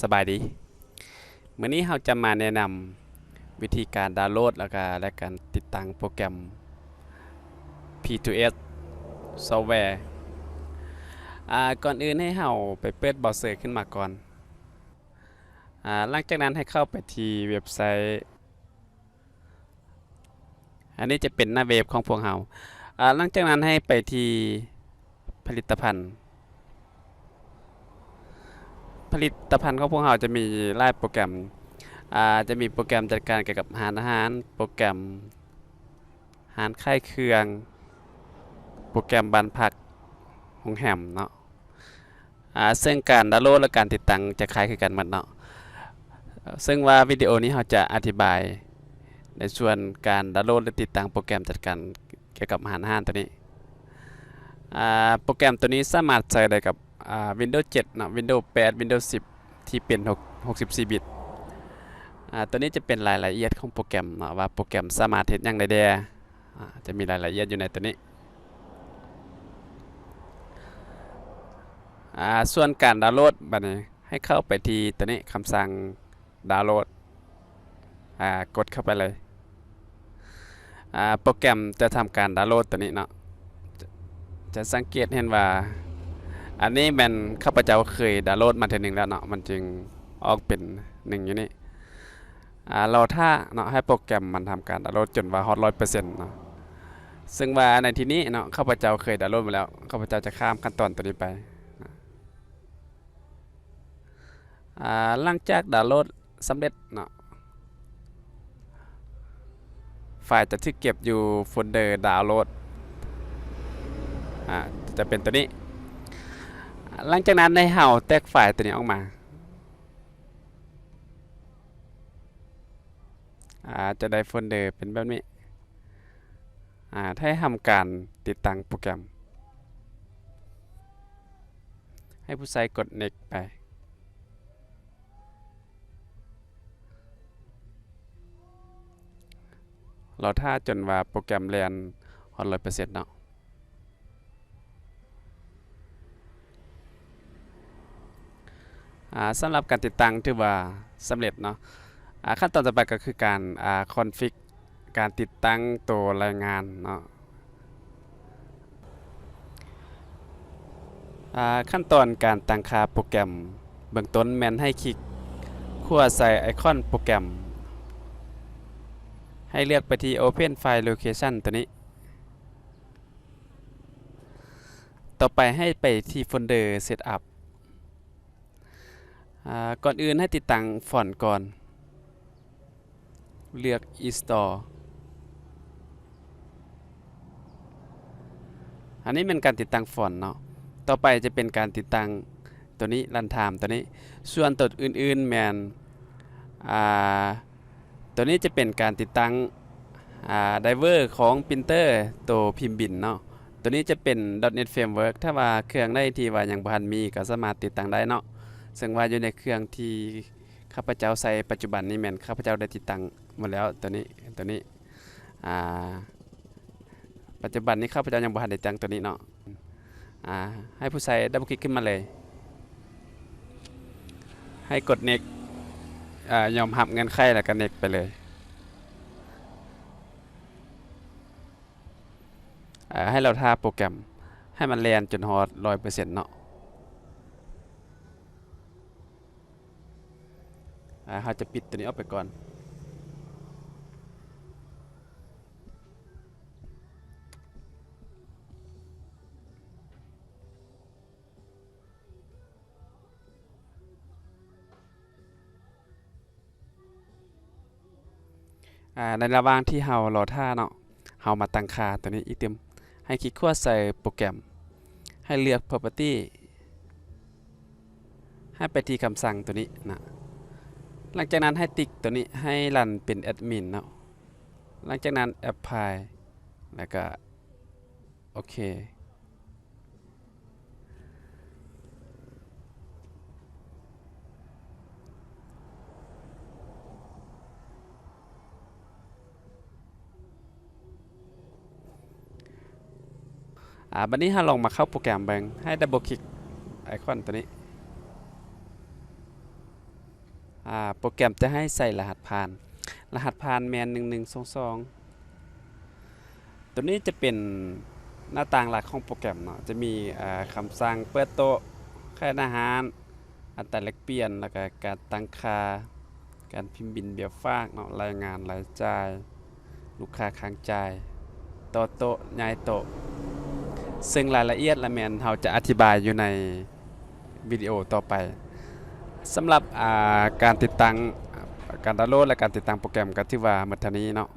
สบายดีมื้อนี้เราจะมาแนะนำวิธีการดาวน์โหลดและการติดตั้งโปรแกรม P2S ซอฟต์แวร์ก่อนอื่นให้เราไปเปิดเบราว์เซอร์ขึ้นมาก่อนหลังจากนั้นให้เข้าไปที่เว็บไซต์อันนี้จะเป็นหน้าเว็บของพวกเราหลังจากนั้นให้ไปที่ผลิตภัณฑ์ของพวกเราจะมีหลายโปรแกรมจะมีโปรแกรมจัดการเกี่ยวกับอาหารโปรแกรมอาหารค่ายเครื่องโปรแกรมบ้านพักโรงแรมเนาะซึ่งการดาวน์โหลดและการติดตั้งจะคล้ายคือกันหมดเนาะซึ่งว่าวิดีโอนี้เราจะอธิบายในส่วนการดาวน์โหลดและติดตั้งโปรแกรมจัดการเกี่ยวกับอาหารตัวนี้โปรแกรมตัวนี้สามารถใช้ได้กับWindows 7เนาะ Windows 8 Windows 10ที่เป็น64บิตตัวนี้จะเป็นรายละเอียดของโปรแกรมเนาะว่าโปรแกรมสามารถเฮ็ดหยังได้แด่จะมีรายละเอียดอยู่ในตัวนี้ส่วนการดาวน์โหลดบัดนี้ให้เข้าไปที่ตัวนี้คำสั่งดาวน์โหลดกดเข้าไปเลยโปรแกรมจะทำการดาวน์โหลดตัวนี้เนาะจะสังเกตเห็นว่าอันนี้แมันข้าพเจ้าเคยดาวน์โหลดมาทีหนึ่งแล้วเนาะมันจึงออกเป็นหนึ่งอยู่นี่เราถ้าเนาะให้โปรแกรมมันทำการดาวน์โหลดจนว่าฮอต100%เนาะซึ่งว่าในที่นี้เนาะข้าพเจ้าเคยดาวน์โหลดมาแล้วข้าพเจ้าจะข้ามขั้นตอนตัวนี้ไปหลังจากดาวน์โหลดสำเร็จเนาะไฟล์จะถูกเก็บอยู่โฟลเดอร์ดาวน์โหลดจะเป็นตัวนี้หลังจากนั้นให้เราแตกไฟล์ตัวนี้ออกมาจะได้โฟลเดอร์เป็นแบบนี้ถ้าให้ทำการติดตั้งโปรแกรมให้ผู้ใช้กด next ไปเราถ้าจนว่าโปรแกรมเรียนฮอต100%เนาะสำหรับการติดตั้งถือว่าสำเร็จเนาะขั้นตอนต่อไปก็คือการคอนฟิกการติดตั้งตัวรายงานเนาะขั้นตอนการตั้งค่าโปรแกรมเบื้องต้นแม่นให้คลิกขั้วใส่ไอคอนโปรแกรมให้เลือกไปที่ Open File Location ตัวนี้ต่อไปให้ไปที่โฟลเดอร์ Setup ก่อนอื่นให้ติดตั้งฟอนต์ก่อนเลือก Install อันนี้เป็นการติดตั้งฟอนต์เนาะต่อไปจะเป็นการติดตั้งตัวนี้ Runtime ตัวนี้ส่วนตัวอื่นๆแมนตัวนี้จะเป็นการติดตั้งไดเวอร์ของปรินเตอร์ตัวพิมพ์บินเนาะตัวนี้จะเป็น .NET Framework ถ้าว่าเครื่องได้ที่ว่ายังบ่ทันมีก็สามารถติดตั้งได้เนาะซึ่งว่าอยู่ในเครื่องที่ข้าพเจ้าใช้ปัจจุบันนี้แม่นข้าพเจ้าได้ติดตั้งหมดแล้วตัวนี้ปัจจุบันนี้ข้าพเจ้ายังบ่ทันได้ติดตั้งตัวนี้เนาะให้ผู้ใช้ดับเบิลคลิกขึ้นมาเลยให้กด next ยอมรับเงื่อนไขแล้วก็ next ไปเลยให้เราท่าโปรแกรมให้มันเรียนจนฮอต100%เนาะเราจะปิดตัวนี้ออกไปก่อนในระหว่างที่เรารอท่าเนาะเรามาตั้งค่าตัวนี้อีกเต็มให้คลิกขวาใส่โปรแกรมให้เลือก property ให้ไปที่คำสั่งตัวนี้นะหลังจากนั้นให้ติ๊กตัวนี้ให้รันเป็นแอดมินเนาะหลังจากนั้น apply แล้วก็โอเคบัดนี้เราลองมาเข้าโปรแกรมเบิ่งให้ดับเบิลคลิกไอคอนตัวนี้ โปรแกรมจะให้ใส่รหัสผ่านรหัสผ่านแมน1122ตัวนี้จะเป็นหน้าต่างหลักของโปรแกรมเนาะจะมีคำสั่งเปิดโต๊ะค่าอาหารอัตราแลกเปลี่ยนแล้วก็การตั้งค่าการพิมพ์บินเบี้ยฝากเนาะรายงานรายจ่ายลูกค้าค้างจ่ายต่อโต๊ะย้ายโต๊ะซึ่งรายละเอียดละแมนเราจะอธิบายอยู่ในวิดีโอต่อไปสำหรับการติดตั้งการดาวน์โหลดและการติดตั้งโปรแกรมก็ถือว่าหมดเท่านี้เนาะ